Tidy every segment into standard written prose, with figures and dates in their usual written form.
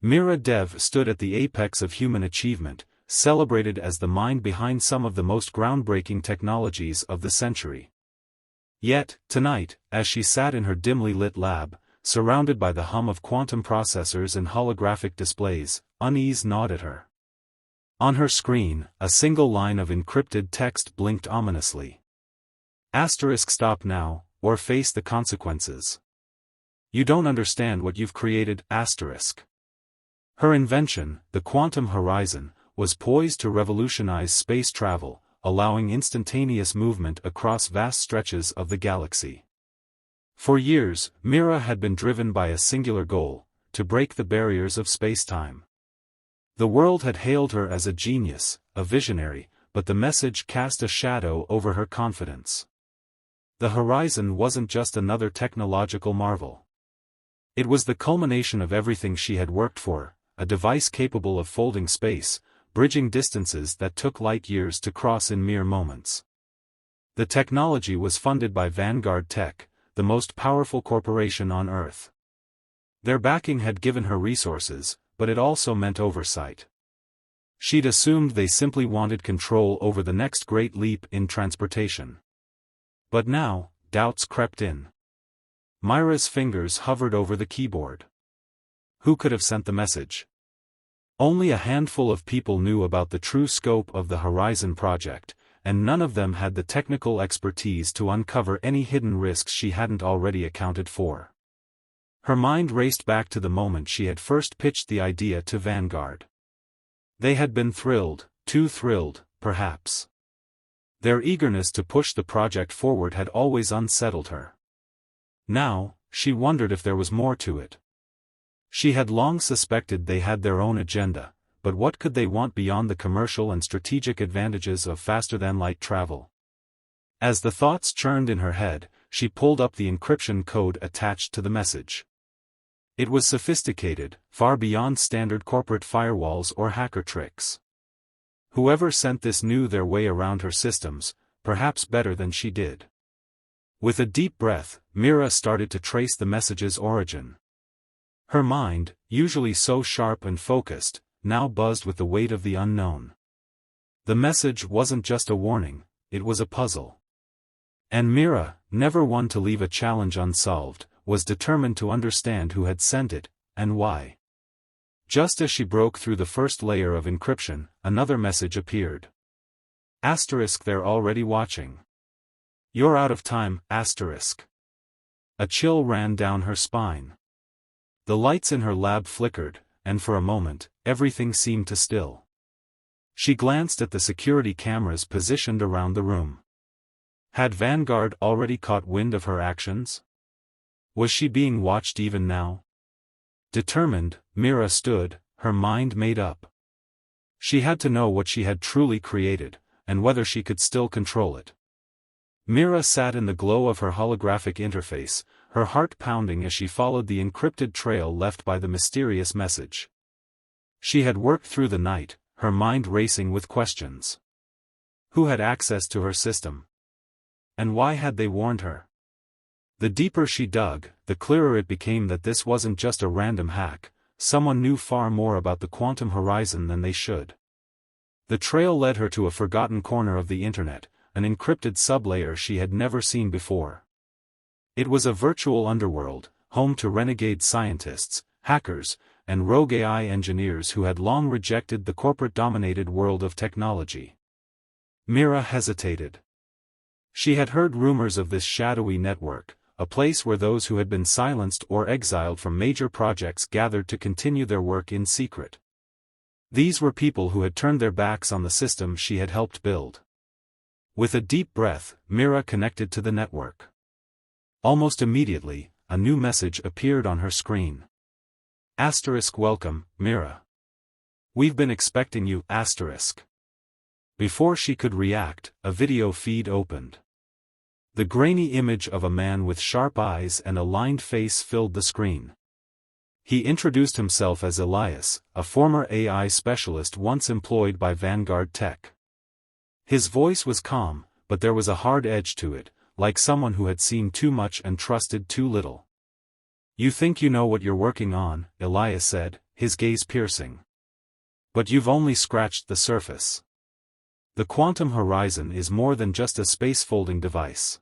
Mira Dev stood at the apex of human achievement, celebrated as the mind behind some of the most groundbreaking technologies of the century. Yet, tonight, as she sat in her dimly lit lab, surrounded by the hum of quantum processors and holographic displays, unease gnawed at her. On her screen, a single line of encrypted text blinked ominously. Stop now, or face the consequences. You don't understand what you've created, Her invention, the quantum horizon, was poised to revolutionize space travel, allowing instantaneous movement across vast stretches of the galaxy. For years, Mira had been driven by a singular goal: to break the barriers of space-time. The world had hailed her as a genius, a visionary, but the message cast a shadow over her confidence. The horizon wasn't just another technological marvel. It was the culmination of everything she had worked for, a device capable of folding space, bridging distances that took light years to cross in mere moments. The technology was funded by Vanguard Tech, the most powerful corporation on Earth. Their backing had given her resources, but it also meant oversight. She'd assumed they simply wanted control over the next great leap in transportation. But now, doubts crept in. Mira's fingers hovered over the keyboard. Who could have sent the message? Only a handful of people knew about the true scope of the Horizon project, and none of them had the technical expertise to uncover any hidden risks she hadn't already accounted for. Her mind raced back to the moment she had first pitched the idea to Vanguard. They had been thrilled, too thrilled, perhaps. Their eagerness to push the project forward had always unsettled her. Now, she wondered if there was more to it. She had long suspected they had their own agenda, but what could they want beyond the commercial and strategic advantages of faster-than-light travel? As the thoughts churned in her head, she pulled up the encryption code attached to the message. It was sophisticated, far beyond standard corporate firewalls or hacker tricks. Whoever sent this knew their way around her systems, perhaps better than she did. With a deep breath, Mira started to trace the message's origin. Her mind, usually so sharp and focused, now buzzed with the weight of the unknown. The message wasn't just a warning, it was a puzzle. And Mira, never one to leave a challenge unsolved, was determined to understand who had sent it, and why. Just as she broke through the first layer of encryption, another message appeared. They're already watching. You're out of time, A chill ran down her spine. The lights in her lab flickered, and for a moment, everything seemed to still. She glanced at the security cameras positioned around the room. Had Vanguard already caught wind of her actions? Was she being watched even now? Determined, Mira stood, her mind made up. She had to know what she had truly created, and whether she could still control it. Mira sat in the glow of her holographic interface, her heart pounding as she followed the encrypted trail left by the mysterious message. She had worked through the night, her mind racing with questions. Who had access to her system? And why had they warned her? The deeper she dug, the clearer it became that this wasn't just a random hack, someone knew far more about the quantum horizon than they should. The trail led her to a forgotten corner of the internet, an encrypted sublayer she had never seen before. It was a virtual underworld, home to renegade scientists, hackers, and rogue AI engineers who had long rejected the corporate-dominated world of technology. Mira hesitated. She had heard rumors of this shadowy network, a place where those who had been silenced or exiled from major projects gathered to continue their work in secret. These were people who had turned their backs on the system she had helped build. With a deep breath, Mira connected to the network. Almost immediately, a new message appeared on her screen. Welcome, Mira. We've been expecting you, Before she could react, a video feed opened. The grainy image of a man with sharp eyes and a lined face filled the screen. He introduced himself as Elias, a former AI specialist once employed by Vanguard Tech. His voice was calm, but there was a hard edge to it, like someone who had seen too much and trusted too little. You think you know what you're working on, Elias said, his gaze piercing. But you've only scratched the surface. The quantum horizon is more than just a space-folding device.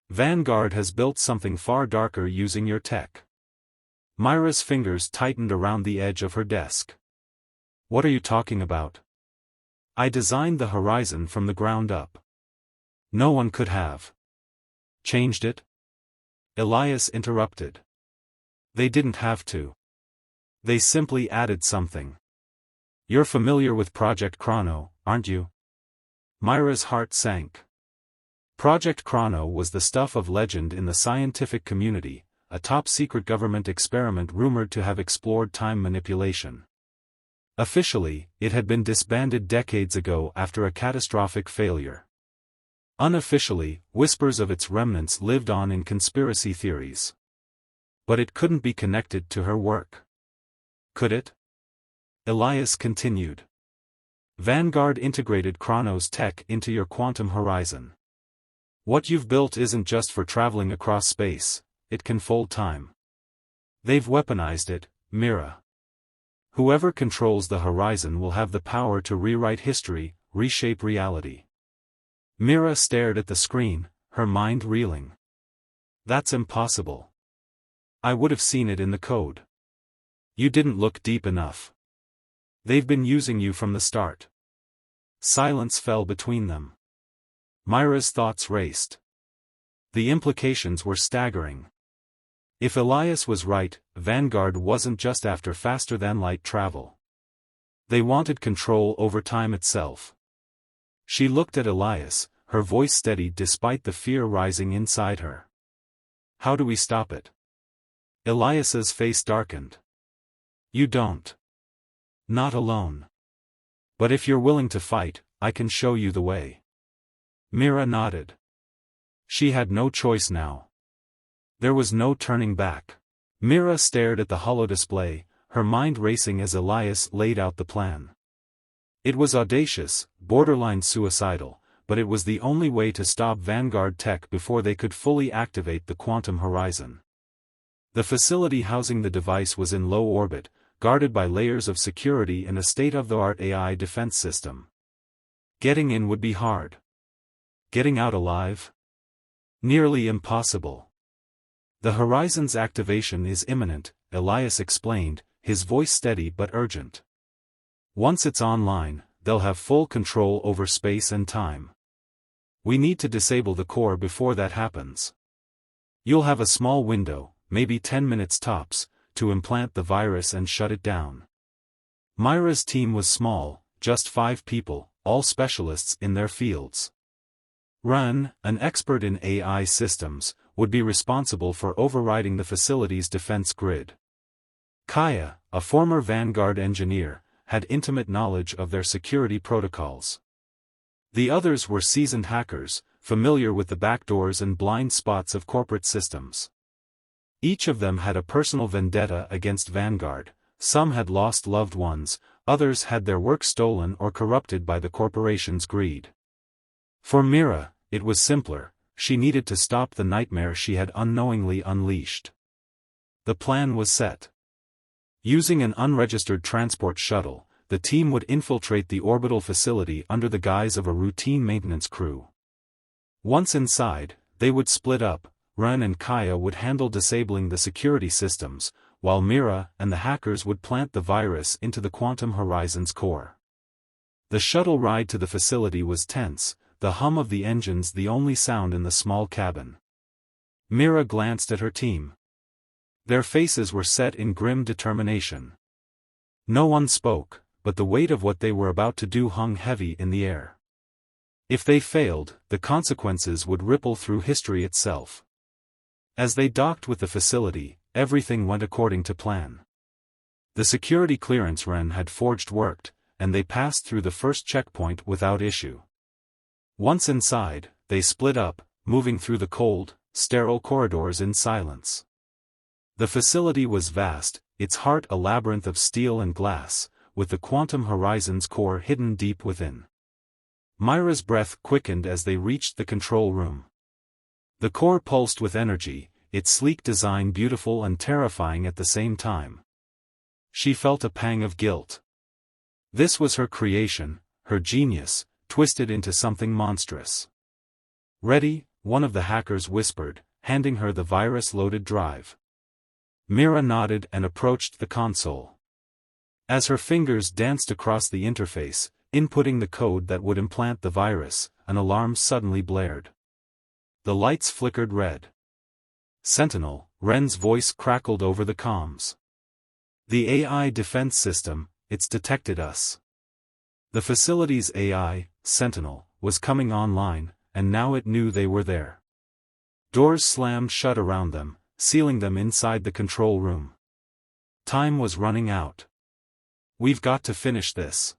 Vanguard has built something far darker using your tech. Mira's fingers tightened around the edge of her desk. What are you talking about? I designed the horizon from the ground up. No one could have changed it? Elias interrupted. They didn't have to. They simply added something. You're familiar with Project Chrono, aren't you? Mira's heart sank. Project Chrono was the stuff of legend in the scientific community, a top-secret government experiment rumored to have explored time manipulation. Officially, it had been disbanded decades ago after a catastrophic failure. Unofficially, whispers of its remnants lived on in conspiracy theories. But it couldn't be connected to her work. Could it? Elias continued. Vanguard integrated Chrono's tech into your quantum horizon. What you've built isn't just for traveling across space, it can fold time. They've weaponized it, Mira. Whoever controls the horizon will have the power to rewrite history, reshape reality. Mira stared at the screen, her mind reeling. That's impossible. I would have seen it in the code. You didn't look deep enough. They've been using you from the start. Silence fell between them. Mira's thoughts raced. The implications were staggering. If Elias was right, Vanguard wasn't just after faster-than-light travel. They wanted control over time itself. She looked at Elias, her voice steady despite the fear rising inside her. How do we stop it? Elias's face darkened. You don't. Not alone. But if you're willing to fight, I can show you the way. Mira nodded. She had no choice now. There was no turning back. Mira stared at the holodisplay, her mind racing as Elias laid out the plan. It was audacious, borderline suicidal, but it was the only way to stop Vanguard tech before they could fully activate the quantum horizon. The facility housing the device was in low orbit, guarded by layers of security and a state-of-the-art AI defense system. Getting in would be hard. Getting out alive? Nearly impossible. The horizon's activation is imminent, Elias explained, his voice steady but urgent. Once it's online, they'll have full control over space and time. We need to disable the core before that happens. You'll have a small window, maybe 10 minutes tops, to implant the virus and shut it down. Mira's team was small, just 5 people, all specialists in their fields. Ran, an expert in AI systems, would be responsible for overriding the facility's defense grid. Kaya, a former Vanguard engineer, had intimate knowledge of their security protocols. The others were seasoned hackers, familiar with the backdoors and blind spots of corporate systems. Each of them had a personal vendetta against Vanguard. Some had lost loved ones, others had their work stolen or corrupted by the corporation's greed. For Mira, it was simpler. She needed to stop the nightmare she had unknowingly unleashed. The plan was set. Using an unregistered transport shuttle, the team would infiltrate the orbital facility under the guise of a routine maintenance crew. Once inside, they would split up. Ren and Kaya would handle disabling the security systems, while Mira and the hackers would plant the virus into the quantum horizon's core. The shuttle ride to the facility was tense, the hum of the engines the only sound in the small cabin. Mira glanced at her team. Their faces were set in grim determination. No one spoke, but the weight of what they were about to do hung heavy in the air. If they failed, the consequences would ripple through history itself. As they docked with the facility, everything went according to plan. The security clearance Ren had forged worked, and they passed through the first checkpoint without issue. Once inside, they split up, moving through the cold, sterile corridors in silence. The facility was vast, its heart a labyrinth of steel and glass, with the quantum horizon's core hidden deep within. Mira's breath quickened as they reached the control room. The core pulsed with energy, its sleek design beautiful and terrifying at the same time. She felt a pang of guilt. This was her creation, her genius, twisted into something monstrous. "Ready?" one of the hackers whispered, handing her the virus-loaded drive. Mira nodded and approached the console. As her fingers danced across the interface, inputting the code that would implant the virus, an alarm suddenly blared. The lights flickered red. "Sentinel," Ren's voice crackled over the comms. "The AI defense system, it's detected us." The facility's AI, Sentinel, was coming online, and now it knew they were there. Doors slammed shut around them, sealing them inside the control room. Time was running out. "We've got to finish this,"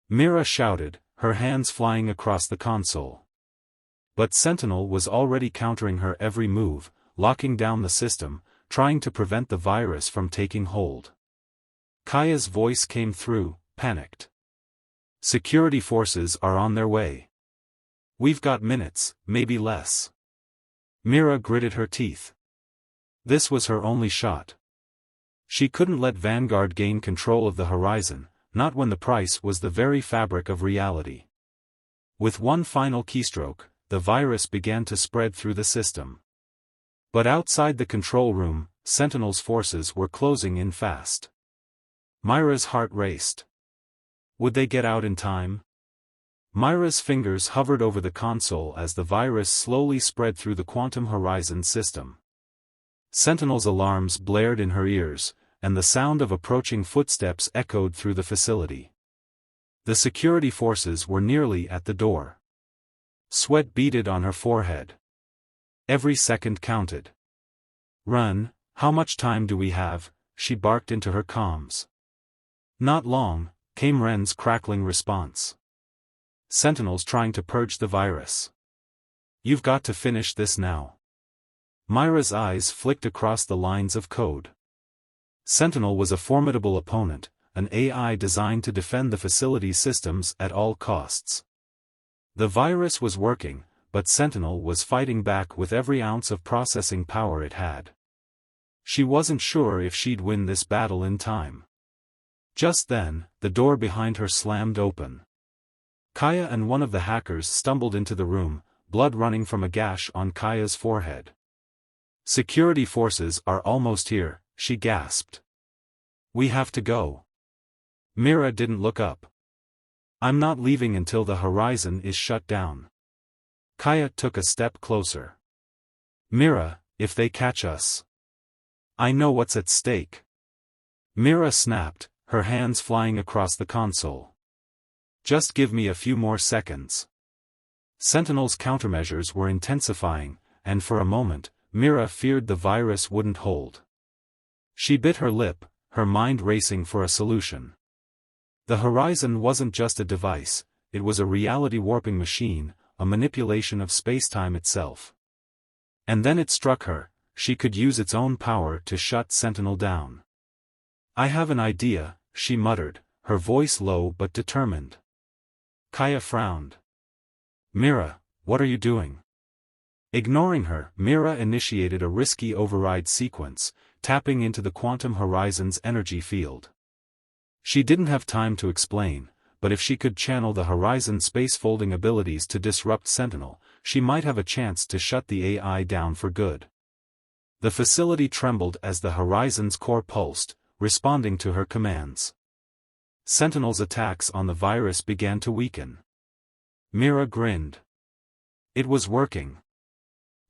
Mira shouted, her hands flying across the console. But Sentinel was already countering her every move, locking down the system, trying to prevent the virus from taking hold. Kaya's voice came through, panicked. "Security forces are on their way. We've got minutes, maybe less." Mira gritted her teeth. This was her only shot. She couldn't let Vanguard gain control of the horizon, not when the price was the very fabric of reality. With one final keystroke, the virus began to spread through the system. But outside the control room, Sentinel's forces were closing in fast. Mira's heart raced. Would they get out in time? Mira's fingers hovered over the console as the virus slowly spread through the quantum horizon system. Sentinel's alarms blared in her ears, and the sound of approaching footsteps echoed through the facility. The security forces were nearly at the door. Sweat beaded on her forehead. Every second counted. "Run, how much time do we have?" she barked into her comms. "Not long," came Ren's crackling response. "Sentinel's trying to purge the virus. You've got to finish this now." Mira's eyes flicked across the lines of code. Sentinel was a formidable opponent, an AI designed to defend the facility's systems at all costs. The virus was working, but Sentinel was fighting back with every ounce of processing power it had. She wasn't sure if she'd win this battle in time. Just then, the door behind her slammed open. Kaya and one of the hackers stumbled into the room, blood running from a gash on Kaya's forehead. "Security forces are almost here," she gasped. "We have to go." Mira didn't look up. "I'm not leaving until the horizon is shut down." Kaya took a step closer. "Mira, if they catch us. I know what's at stake." Mira snapped, her hands flying across the console. "Just give me a few more seconds." Sentinel's countermeasures were intensifying, and for a moment, Mira feared the virus wouldn't hold. She bit her lip, her mind racing for a solution. The horizon wasn't just a device, it was a reality-warping machine, a manipulation of spacetime itself. And then it struck her, she could use its own power to shut Sentinel down. "I have an idea," she muttered, her voice low but determined. Kaya frowned. "Mira, what are you doing?" Ignoring her, Mira initiated a risky override sequence, tapping into the quantum horizon's energy field. She didn't have time to explain, but if she could channel the horizon space-folding abilities to disrupt Sentinel, she might have a chance to shut the AI down for good. The facility trembled as the horizon's core pulsed, responding to her commands. Sentinel's attacks on the virus began to weaken. Mira grinned. It was working.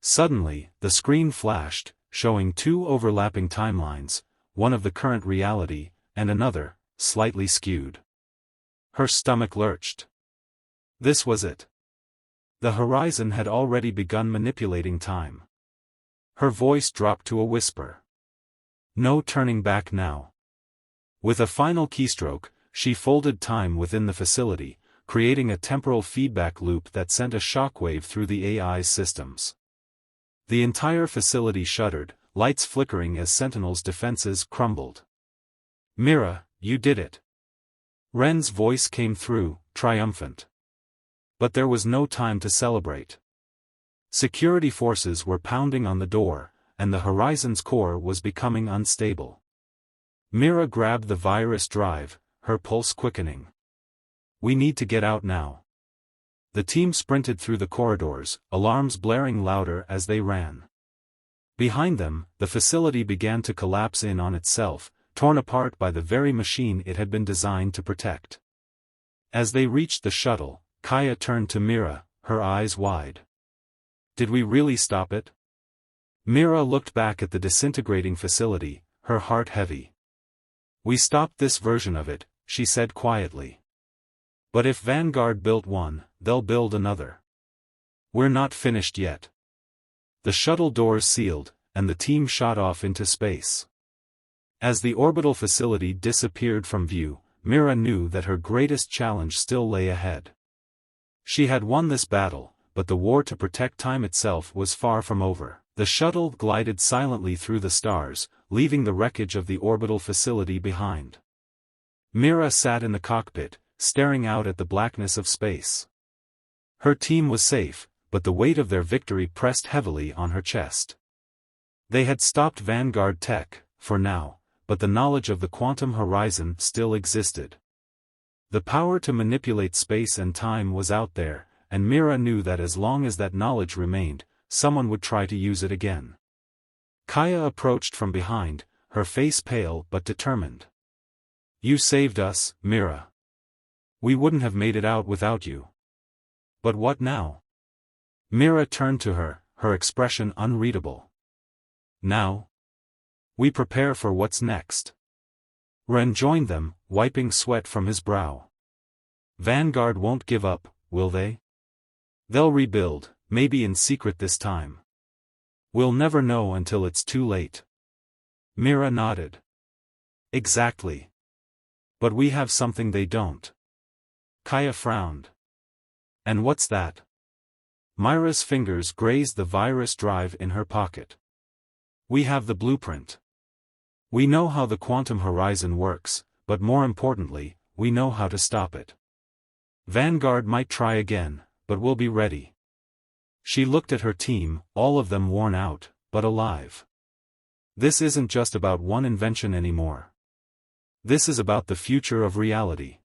Suddenly, the screen flashed, showing two overlapping timelines, one of the current reality, and another, slightly skewed. Her stomach lurched. This was it. The horizon had already begun manipulating time. Her voice dropped to a whisper. No turning back now. With a final keystroke, she folded time within the facility, creating a temporal feedback loop that sent a shockwave through the AI's systems. The entire facility shuddered, lights flickering as Sentinel's defenses crumbled. "Mira, you did it." Ren's voice came through, triumphant. But there was no time to celebrate. Security forces were pounding on the door, and the horizon's core was becoming unstable. Mira grabbed the virus drive, her pulse quickening. We need to get out now. The team sprinted through the corridors, alarms blaring louder as they ran. Behind them, the facility began to collapse in on itself, torn apart by the very machine it had been designed to protect. As they reached the shuttle, Kaya turned to Mira, her eyes wide. Did we really stop it? Mira looked back at the disintegrating facility, her heart heavy. We stopped this version of it, she said quietly. But if Vanguard built one, they'll build another. We're not finished yet. The shuttle doors sealed, and the team shot off into space. As the orbital facility disappeared from view, Mira knew that her greatest challenge still lay ahead. She had won this battle, but the war to protect time itself was far from over. The shuttle glided silently through the stars, leaving the wreckage of the orbital facility behind. Mira sat in the cockpit, staring out at the blackness of space. Her team was safe, but the weight of their victory pressed heavily on her chest. They had stopped Vanguard tech, for now, but the knowledge of the quantum horizon still existed. The power to manipulate space and time was out there, and Mira knew that as long as that knowledge remained, someone would try to use it again. Kaya approached from behind, her face pale but determined. You saved us, Mira. We wouldn't have made it out without you. But what now? Mira turned to her, her expression unreadable. Now? We prepare for what's next. Ren joined them, wiping sweat from his brow. Vanguard won't give up, will they? They'll rebuild, maybe in secret this time. We'll never know until it's too late. Mira nodded. Exactly. But we have something they don't. Kaya frowned. And what's that? Mira's fingers grazed the virus drive in her pocket. We have the blueprint. We know how the quantum horizon works, but more importantly, we know how to stop it. Vanguard might try again, but we'll be ready. She looked at her team, all of them worn out, but alive. This isn't just about one invention anymore. This is about the future of reality.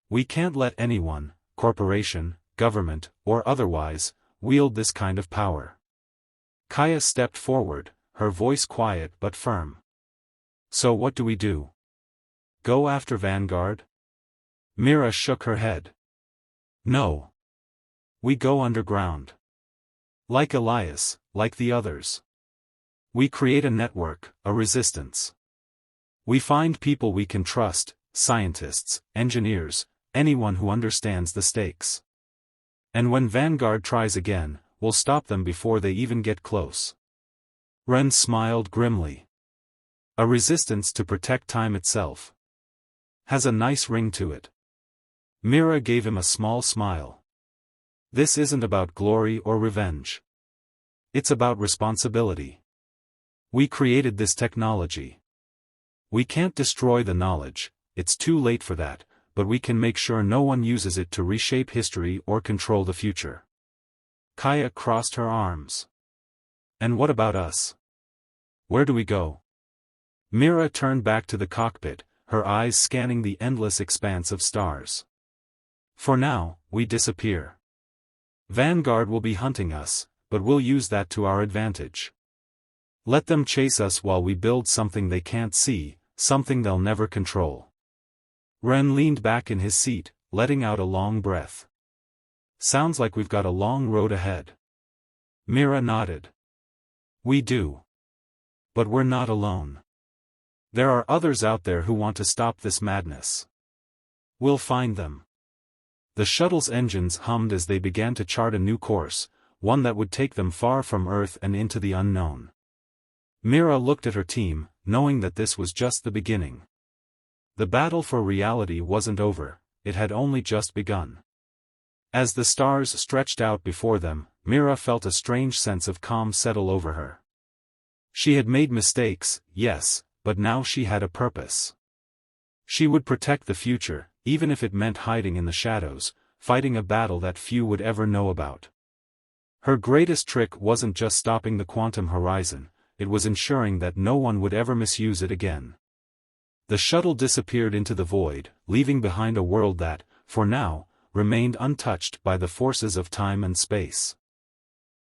We can't let anyone, corporation, government, or otherwise, wield this kind of power. Kaya stepped forward, her voice quiet but firm. So what do we do? Go after Vanguard? Mira shook her head. No. We go underground. Like Elias, like the others. We create a network, a resistance. We find people we can trust, scientists, engineers, anyone who understands the stakes. And when Vanguard tries again, we'll stop them before they even get close. Ren smiled grimly. A resistance to protect time itself. Has a nice ring to it. Mira gave him a small smile. This isn't about glory or revenge. It's about responsibility. We created this technology. We can't destroy the knowledge, it's too late for that, but we can make sure no one uses it to reshape history or control the future. Kaya crossed her arms. And what about us? Where do we go? Mira turned back to the cockpit, her eyes scanning the endless expanse of stars. For now, we disappear. Vanguard will be hunting us, but we'll use that to our advantage. Let them chase us while we build something they can't see, something they'll never control. Ren leaned back in his seat, letting out a long breath. Sounds like we've got a long road ahead. Mira nodded. We do. But we're not alone. There are others out there who want to stop this madness. We'll find them. The shuttle's engines hummed as they began to chart a new course, one that would take them far from Earth and into the unknown. Mira looked at her team, knowing that this was just the beginning. The battle for reality wasn't over, it had only just begun. As the stars stretched out before them, Mira felt a strange sense of calm settle over her. She had made mistakes, yes, but now she had a purpose. She would protect the future, even if it meant hiding in the shadows, fighting a battle that few would ever know about. Her greatest trick wasn't just stopping the quantum horizon, it was ensuring that no one would ever misuse it again. The shuttle disappeared into the void, leaving behind a world that, for now, remained untouched by the forces of time and space.